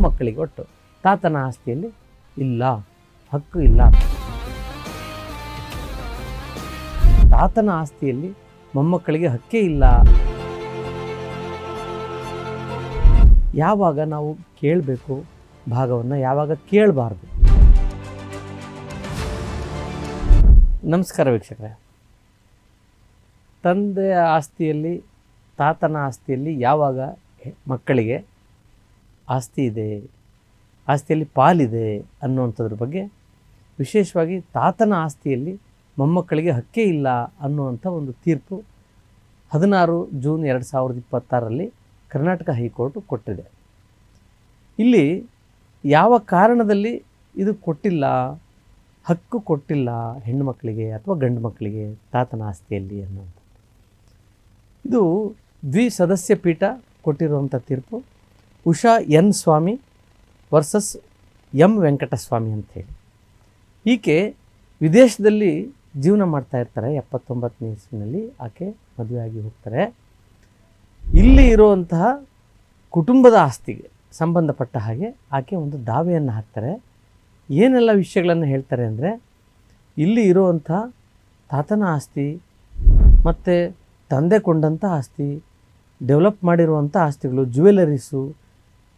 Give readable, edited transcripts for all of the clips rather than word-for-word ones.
ಮೊಮ್ಮಕ್ಕಳಿಗೆ ಒಟ್ಟು ತಾತನ ಆಸ್ತಿಯಲ್ಲಿ ಇಲ್ಲ, ಹಕ್ಕು ಇಲ್ಲ. ತಾತನ ಆಸ್ತಿಯಲ್ಲಿ ಮೊಮ್ಮಕ್ಕಳಿಗೆ ಹಕ್ಕೇ ಇಲ್ಲ. ಯಾವಾಗ ನಾವು ಕೇಳಬೇಕು ಭಾಗವನ್ನು, ಯಾವಾಗ ಕೇಳಬಾರ್ದು? ನಮಸ್ಕಾರ ವೀಕ್ಷಕರೇ. ತಂದೆಯ ಆಸ್ತಿಯಲ್ಲಿ, ತಾತನ ಆಸ್ತಿಯಲ್ಲಿ ಯಾವಾಗ ಮಕ್ಕಳಿಗೆ ಆಸ್ತಿ ಇದೆ, ಆಸ್ತಿಯಲ್ಲಿ ಪಾಲಿದೆ ಅನ್ನುವಂಥದ್ರ ಬಗ್ಗೆ, ವಿಶೇಷವಾಗಿ ತಾತನ ಆಸ್ತಿಯಲ್ಲಿ ಮೊಮ್ಮಕ್ಕಳಿಗೆ ಹಕ್ಕೇ ಇಲ್ಲ ಅನ್ನುವಂಥ ಒಂದು ತೀರ್ಪು 16 ಜೂನ್ 2026ರಲ್ಲಿ ಕರ್ನಾಟಕ ಹೈಕೋರ್ಟ್ ಕೊಟ್ಟಿದೆ. ಇಲ್ಲಿ ಯಾವ ಕಾರಣದಲ್ಲಿ ಇದು ಕೊಟ್ಟಿಲ್ಲ, ಹಕ್ಕು ಕೊಟ್ಟಿಲ್ಲ ಹೆಣ್ಣು ಮಕ್ಕಳಿಗೆ ಅಥವಾ ಗಂಡು ಮಕ್ಕಳಿಗೆ ತಾತನ ಆಸ್ತಿಯಲ್ಲಿ ಅನ್ನುವಂಥ, ಇದು ದ್ವಿಸದಸ್ಯ ಪೀಠ ಕೊಟ್ಟಿರುವಂಥ ತೀರ್ಪು. ಉಷಾ ಎನ್ ಸ್ವಾಮಿ ವರ್ಸಸ್ ಎಂ ವೆಂಕಟಸ್ವಾಮಿ ಅಂಥೇಳಿ. ಈಕೆ ವಿದೇಶದಲ್ಲಿ ಜೀವನ ಮಾಡ್ತಾ ಇರ್ತಾರೆ. 79ನೇ ಇಸ್ವಿನಲ್ಲಿ ಆಕೆ ಮದುವೆಯಾಗಿ ಹೋಗ್ತಾರೆ. ಇಲ್ಲಿ ಇರುವಂತಹ ಕುಟುಂಬದ ಆಸ್ತಿಗೆ ಸಂಬಂಧಪಟ್ಟ ಹಾಗೆ ಆಕೆ ಒಂದು ದಾವೆಯನ್ನು ಹಾಕ್ತಾರೆ. ಏನೆಲ್ಲ ವಿಷಯಗಳನ್ನು ಹೇಳ್ತಾರೆ ಅಂದರೆ, ಇಲ್ಲಿ ಇರುವಂಥ ತಾತನ ಆಸ್ತಿ ಮತ್ತು ತಂದೆ ಕೊಂಡಂಥ ಆಸ್ತಿ, ಡೆವಲಪ್ ಮಾಡಿರುವಂಥ ಆಸ್ತಿಗಳು, ಜ್ಯುವೆಲರೀಸು,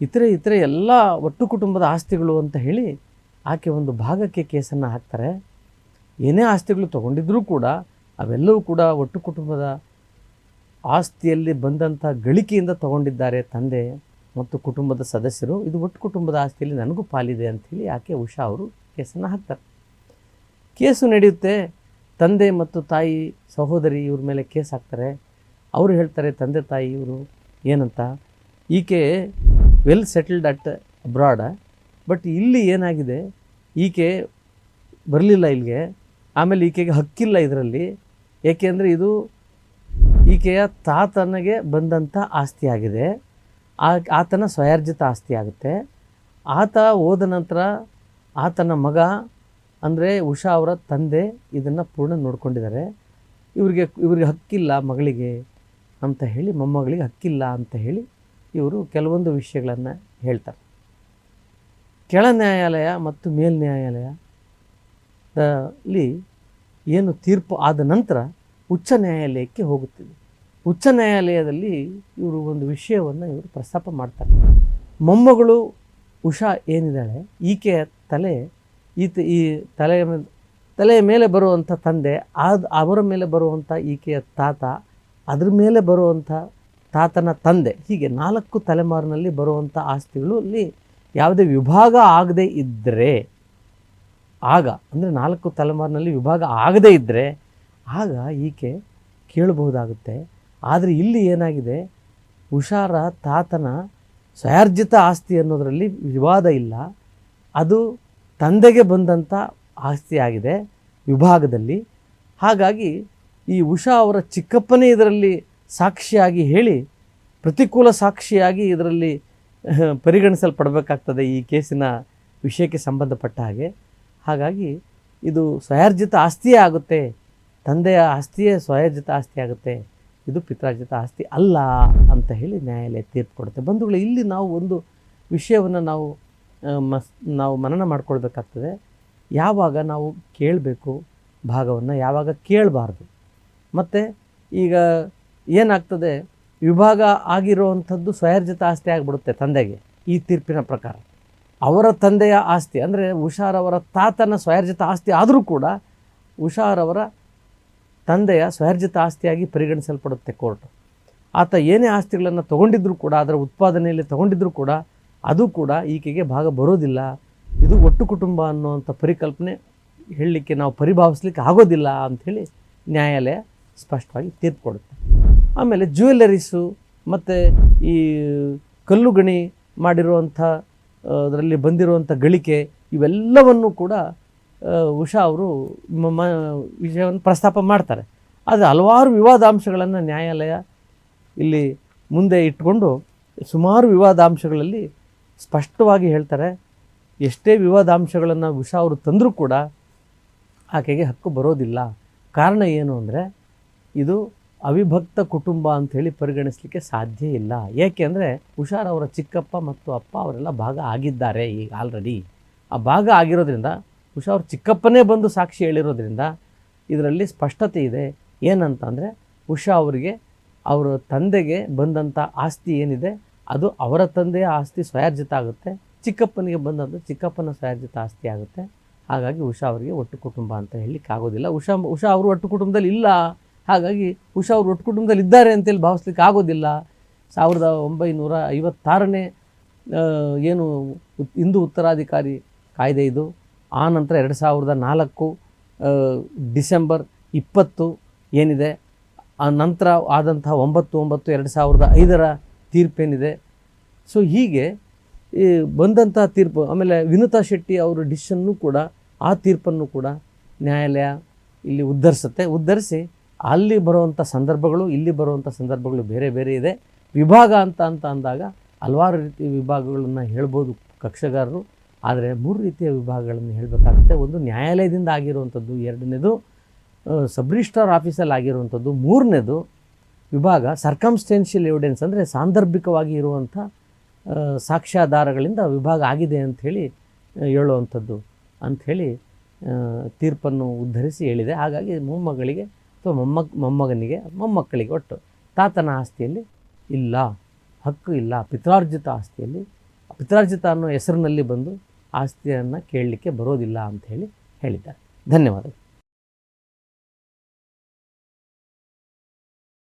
ಇತರೆ ಎಲ್ಲ ಒಟ್ಟು ಕುಟುಂಬದ ಆಸ್ತಿಗಳು ಅಂತ ಹೇಳಿ ಆಕೆ ಒಂದು ಭಾಗಕ್ಕೆ ಕೇಸನ್ನು ಹಾಕ್ತಾರೆ. ಏನೇ ಆಸ್ತಿಗಳು ತೊಗೊಂಡಿದ್ರೂ ಕೂಡ ಅವೆಲ್ಲವೂ ಕೂಡ ಒಟ್ಟು ಕುಟುಂಬದ ಆಸ್ತಿಯಲ್ಲಿ ಬಂದಂಥ ಗಳಿಕೆಯಿಂದ ತೊಗೊಂಡಿದ್ದಾರೆ ತಂದೆ ಮತ್ತು ಕುಟುಂಬದ ಸದಸ್ಯರು. ಇದು ಒಟ್ಟು ಕುಟುಂಬದ ಆಸ್ತಿಯಲ್ಲಿ ನನಗೂ ಪಾಲಿದೆ ಅಂಥೇಳಿ ಆಕೆ ಉಷಾ ಅವರು ಕೇಸನ್ನು ಹಾಕ್ತಾರೆ. ಕೇಸು ನಡೆಯುತ್ತೆ. ತಂದೆ ಮತ್ತು ತಾಯಿ, ಸಹೋದರಿ ಇವ್ರ ಮೇಲೆ ಕೇಸ್ ಹಾಕ್ತಾರೆ. ಅವರು ಹೇಳ್ತಾರೆ, ತಂದೆ ತಾಯಿ ಇವರು ಏನಂತ, ಈಕೆ well settled at abroad, but ಇಲ್ಲಿ ಏನಾಗಿದೆ, ಈಕೆ ಬರಲಿಲ್ಲ ಇಲ್ಲಿಗೆ, ಆಮೇಲೆ ಈಕೆಗೆ ಹಕ್ಕಿಲ್ಲ ಇದರಲ್ಲಿ. ಏಕೆಂದರೆ ಇದು ಈಕೆಯ ತಾತನಿಗೆ ಬಂದಂಥ ಆಸ್ತಿ ಆಗಿದೆ, ಆತನ ಸ್ವಯಾರ್ಜಿತ ಆಸ್ತಿ ಆಗುತ್ತೆ. ಆತ ಹೋದ ನಂತರ ಆತನ ಮಗ ಅಂದರೆ ಉಷಾ ಅವರ ತಂದೆ ಇದನ್ನು ಪೂರ್ಣ ನೋಡ್ಕೊಂಡಿದ್ದಾರೆ. ಇವ್ರಿಗೆ ಹಕ್ಕಿಲ್ಲ ಮಗಳಿಗೆ ಅಂತ ಹೇಳಿ, ಮೊಮ್ಮಗಳಿಗೆ ಹಕ್ಕಿಲ್ಲ ಅಂತ ಹೇಳಿ ಇವರು ಕೆಲವೊಂದು ವಿಷಯಗಳನ್ನು ಹೇಳ್ತಾರೆ. ಕೆಳ ನ್ಯಾಯಾಲಯ ಮತ್ತು ಮೇಲ್ ನ್ಯಾಯಾಲಯದಲ್ಲಿ ಏನು ತೀರ್ಪು ಆದ ನಂತರ ಉಚ್ಚ ನ್ಯಾಯಾಲಯಕ್ಕೆ ಹೋಗುತ್ತಿದೆ. ಉಚ್ಚ ನ್ಯಾಯಾಲಯದಲ್ಲಿ ಇವರು ಒಂದು ವಿಷಯವನ್ನು ಇವರು ಪ್ರಸ್ತಾಪ ಮಾಡ್ತಾರೆ. ಮೊಮ್ಮಗಳು ಉಷಾ ಏನಿದ್ದಾಳೆ, ಈಕೆಯ ಈ ತಲೆಯ ಮೇಲೆ ಬರುವಂಥ ತಂದೆ, ಅವರ ಮೇಲೆ ಬರುವಂಥ ಈಕೆಯ ತಾತ, ಅದ್ರ ಮೇಲೆ ಬರುವಂಥ ತಾತನ ತಂದೆ, ಹೀಗೆ 4 ತಲೆಮಾರಿನಲ್ಲಿ ಬರುವಂಥ ಆಸ್ತಿಗಳು ಅಲ್ಲಿ ಯಾವುದೇ ವಿಭಾಗ ಆಗದೇ ಇದ್ದರೆ, ಆಗ ಅಂದರೆ 4 ತಲೆಮಾರಿನಲ್ಲಿ ವಿಭಾಗ ಆಗದೇ ಇದ್ದರೆ ಆಗ ಈಕೆ ಕೇಳಬಹುದಾಗುತ್ತೆ. ಆದರೆ ಇಲ್ಲಿ ಏನಾಗಿದೆ, ಉಷಾರ ತಾತನ ಸ್ವಯಾರ್ಜಿತ ಆಸ್ತಿ ಅನ್ನೋದರಲ್ಲಿ ವಿವಾದ ಇಲ್ಲ, ಅದು ತಂದೆಗೆ ಬಂದಂಥ ಆಸ್ತಿ ಆಗಿದೆ ವಿಭಾಗದಲ್ಲಿ. ಹಾಗಾಗಿ ಈ ಉಷಾ ಅವರ ಚಿಕ್ಕಪ್ಪನೇ ಇದರಲ್ಲಿ ಸಾಕ್ಷಿಯಾಗಿ ಹೇಳಿ, ಪ್ರತಿಕೂಲ ಸಾಕ್ಷಿಯಾಗಿ ಇದರಲ್ಲಿ ಪರಿಗಣಿಸಲ್ಪಡಬೇಕಾಗ್ತದೆ ಈ ಕೇಸಿನ ವಿಷಯಕ್ಕೆ ಸಂಬಂಧಪಟ್ಟ ಹಾಗೆ. ಹಾಗಾಗಿ ಇದು ಸ್ವಯಾರ್ಜಿತ ಆಸ್ತಿಯೇ ಆಗುತ್ತೆ, ತಂದೆಯ ಆಸ್ತಿಯೇ ಸ್ವಯಾರ್ಜಿತ ಆಸ್ತಿ ಆಗುತ್ತೆ, ಇದು ಪಿತ್ರಾರ್ಜಿತ ಆಸ್ತಿ ಅಲ್ಲ ಅಂತ ಹೇಳಿ ನ್ಯಾಯಾಲಯ ತೀರ್ಪು ಕೊಡುತ್ತೆ. ಬಂಧುಗಳೇ, ಇಲ್ಲಿ ನಾವು ಒಂದು ವಿಷಯವನ್ನು ನಾವು ಮನನ ಮಾಡ್ಕೊಳ್ಬೇಕಾಗ್ತದೆ. ಯಾವಾಗ ನಾವು ಕೇಳಬೇಕು ಭಾಗವನ್ನು, ಯಾವಾಗ ಕೇಳಬಾರ್ದು. ಮತ್ತು ಈಗ ಏನಾಗ್ತದೆ, ವಿಭಾಗ ಆಗಿರುವಂಥದ್ದು ಸ್ವಯಾರ್ಜಿತ ಆಸ್ತಿ ಆಗಿಬಿಡುತ್ತೆ ತಂದೆಗೆ. ಈ ತೀರ್ಪಿನ ಪ್ರಕಾರ ಅವರ ತಂದೆಯ ಆಸ್ತಿ ಅಂದರೆ ಉಷಾರವರ ತಾತನ ಸ್ವಯಾರ್ಜಿತ ಆಸ್ತಿ ಆದರೂ ಕೂಡ ಉಷಾರವರ ತಂದೆಯ ಸ್ವಯಾರ್ಜಿತ ಆಸ್ತಿಯಾಗಿ ಪರಿಗಣಿಸಲ್ಪಡುತ್ತೆ ಕೋರ್ಟ್. ಆತ ಏನೇ ಆಸ್ತಿಗಳನ್ನು ತೊಗೊಂಡಿದ್ರೂ ಕೂಡ, ಅದರ ಉತ್ಪಾದನೆಯಲ್ಲಿ ತೊಗೊಂಡಿದ್ರೂ ಕೂಡ ಅದು ಕೂಡ ಈಕೆಗೆ ಭಾಗ ಬರೋದಿಲ್ಲ. ಇದು ಒಟ್ಟು ಕುಟುಂಬ ಅನ್ನುವಂಥ ಪರಿಕಲ್ಪನೆ ಹೇಳಲಿಕ್ಕೆ, ನಾವು ಪರಿಭಾವಿಸ್ಲಿಕ್ಕೆ ಆಗೋದಿಲ್ಲ ಅಂಥೇಳಿ ನ್ಯಾಯಾಲಯ ಸ್ಪಷ್ಟವಾಗಿ ತೀರ್ಪು ಕೊಡುತ್ತೆ. ಆಮೇಲೆ ಜ್ಯುವೆಲರೀಸು ಮತ್ತು ಈ ಕಲ್ಲುಗಣಿ ಮಾಡಿರುವಂಥ ಅದರಲ್ಲಿ ಬಂದಿರುವಂಥ ಗಳಿಕೆ, ಇವೆಲ್ಲವನ್ನು ಕೂಡ ಉಷಾ ಅವರು ವಿಷಯವನ್ನು ಪ್ರಸ್ತಾಪ ಮಾಡ್ತಾರೆ. ಆದರೆ ಹಲವಾರು ವಿವಾದಾಂಶಗಳನ್ನು ನ್ಯಾಯಾಲಯ ಇಲ್ಲಿ ಮುಂದೆ ಇಟ್ಕೊಂಡು ಸುಮಾರು ವಿವಾದಾಂಶಗಳಲ್ಲಿ ಸ್ಪಷ್ಟವಾಗಿ ಹೇಳ್ತಾರೆ. ಎಷ್ಟೇ ವಿವಾದಾಂಶಗಳನ್ನು ಉಷಾ ಅವರು ತಂದರೂ ಕೂಡ ಆಕೆಗೆ ಹಕ್ಕು ಬರೋದಿಲ್ಲ. ಕಾರಣ ಏನು ಅಂದರೆ, ಇದು ಅವಿಭಕ್ತ ಕುಟುಂಬ ಅಂಥೇಳಿ ಪರಿಗಣಿಸಲಿಕ್ಕೆ ಸಾಧ್ಯ ಇಲ್ಲ. ಏಕೆಂದರೆ ಹುಷಾರ್ ಅವರ ಚಿಕ್ಕಪ್ಪ ಮತ್ತು ಅಪ್ಪ ಅವರೆಲ್ಲ ಭಾಗ ಆಗಿದ್ದಾರೆ ಈಗ ಆಲ್ರೆಡಿ. ಆ ಭಾಗ ಆಗಿರೋದ್ರಿಂದ ಹುಷಾರ್ ಅವ್ರ ಚಿಕ್ಕಪ್ಪನೇ ಬಂದು ಸಾಕ್ಷಿ ಹೇಳಿರೋದ್ರಿಂದ ಇದರಲ್ಲಿ ಸ್ಪಷ್ಟತೆ ಇದೆ. ಏನಂತಂದರೆ ಉಷಾ ಅವರಿಗೆ ಅವರ ತಂದೆಗೆ ಬಂದಂಥ ಆಸ್ತಿ ಏನಿದೆ ಅದು ಅವರ ತಂದೆಯ ಆಸ್ತಿ ಸ್ವಯಾರ್ಜಿತ ಆಗುತ್ತೆ, ಚಿಕ್ಕಪ್ಪನಿಗೆ ಬಂದಂಥ ಚಿಕ್ಕಪ್ಪನ ಸ್ವಯಾರ್ಜಿತ ಆಸ್ತಿ ಆಗುತ್ತೆ. ಹಾಗಾಗಿ ಉಷಾ ಅವರಿಗೆ ಒಟ್ಟು ಕುಟುಂಬ ಅಂತ ಹೇಳಲಿಕ್ಕೆ ಆಗೋದಿಲ್ಲ. ಉಷಾ ಅವರು ಒಟ್ಟು ಕುಟುಂಬದಲ್ಲಿ ಇಲ್ಲ, ಹಾಗಾಗಿ ಉಷಾ ಅವರು ಒಟ್ಟು ಕುಟುಂಬದಲ್ಲಿ ಇದ್ದಾರೆ ಅಂತೇಳಿ ಭಾವಿಸ್ಲಿಕ್ಕೆ ಆಗೋದಿಲ್ಲ. 1956ನೇ ಏನು ಹಿಂದೂ ಉತ್ತರಾಧಿಕಾರಿ ಕಾಯ್ದೆ ಇದು. ಆ ನಂತರ 2004 ಡಿಸೆಂಬರ್ 20 ಏನಿದೆ, ಆ ನಂತರ ಆದಂತಹ 9/9/2005 ತೀರ್ಪೇನಿದೆ. ಸೊ ಹೀಗೆ ಬಂದಂಥ ತೀರ್ಪು, ಆಮೇಲೆ ವಿನುತಾ ಶೆಟ್ಟಿ ಅವರ ಡಿಸಿಷನ್ನು ಕೂಡ, ಆ ತೀರ್ಪನ್ನು ಕೂಡ ನ್ಯಾಯಾಲಯ ಇಲ್ಲಿ ಉದ್ಧರಿಸಿ ಅಲ್ಲಿ ಬರುವಂಥ ಸಂದರ್ಭಗಳು ಇಲ್ಲಿ ಬರುವಂಥ ಸಂದರ್ಭಗಳು ಬೇರೆ ಬೇರೆ ಇದೆ. ವಿಭಾಗ ಅಂತ ಅಂದಾಗ ಹಲವಾರು ರೀತಿಯ ವಿಭಾಗಗಳನ್ನು ಹೇಳ್ಬೋದು ಕಕ್ಷಗಾರರು, ಆದರೆ 3 ರೀತಿಯ ವಿಭಾಗಗಳನ್ನು ಹೇಳಬೇಕಾಗುತ್ತೆ. ಒಂದು ನ್ಯಾಯಾಲಯದಿಂದ ಆಗಿರುವಂಥದ್ದು, ಎರಡನೇದು ಸಬ್ ರಿಜಿಸ್ಟ್ರಾರ್ ಆಫೀಸಲ್ಲಿ ಆಗಿರುವಂಥದ್ದು, ಮೂರನೇದು ವಿಭಾಗ ಸರ್ಕಮ್ಸ್ಟೆನ್ಷಿಯಲ್ ಎವಿಡೆನ್ಸ್ ಅಂದರೆ ಸಾಂದರ್ಭಿಕವಾಗಿ ಇರುವಂಥ ಸಾಕ್ಷ್ಯಾಧಾರಗಳಿಂದ ವಿಭಾಗ ಆಗಿದೆ ಅಂಥೇಳಿ ಹೇಳುವಂಥದ್ದು ಅಂಥೇಳಿ ತೀರ್ಪನ್ನು ಉದ್ಧರಿಸಿ ಹೇಳಿದೆ. ಹಾಗಾಗಿ ಮೊಮ್ಮಗಳಿಗೆ ಅಥವಾ ಮೊಮ್ಮಗನಿಗೆ ಮೊಮ್ಮಕ್ಕಳಿಗೆ ಒಟ್ಟು ತಾತನ ಆಸ್ತಿಯಲ್ಲಿ ಇಲ್ಲ, ಹಕ್ಕು ಇಲ್ಲ. ಪಿತ್ರಾರ್ಜಿತ ಆಸ್ತಿಯಲ್ಲಿ ಪಿತ್ರಾರ್ಜಿತ ಅನ್ನೋ ಹೆಸರಿನಲ್ಲಿ ಬಂದು ಆಸ್ತಿಯನ್ನು ಕೇಳಲಿಕ್ಕೆ ಬರೋದಿಲ್ಲ ಅಂಥೇಳಿ ಹೇಳಿದ್ದಾರೆ. ಧನ್ಯವಾದಗಳು.